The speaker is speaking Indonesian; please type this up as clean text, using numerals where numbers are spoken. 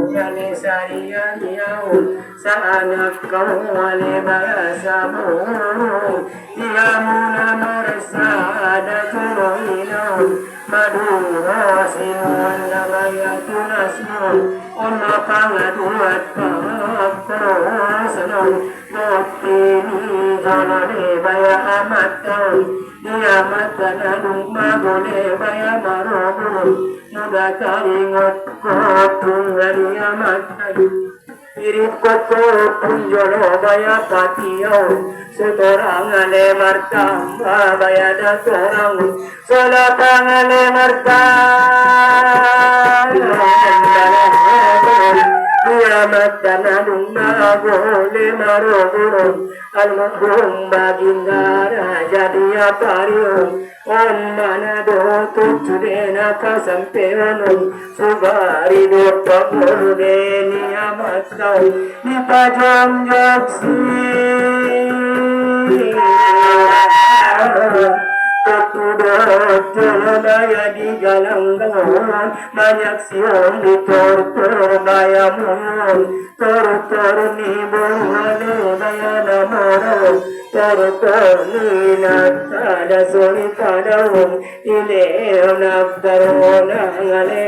Jani Sariya Diyaun Saanak kau wale bayasamu Diyamuna marsada Turoinaun Madura sinuan Namayatun asmun Ona pangaduat Pagpasanong Bukti ni Janane baya amat kau Diamat kanadung magone baya marobun Nuda karingot kopung dari amat kadu Irip koko punjono baya patiyau Setorangane martamba baya datorang Solatangane martamba Diamat kanadung magone marobun Al-Mukhum bagindara jadi apariyo Om manado tuchudena kasampeonu Sugari dopa murudeni amatau Nipajam jaksi Daya di galanggangan banyak siang di tor daya mun tor ni boleh daya namoro tor ni nada suri padawung ile naftarona ngale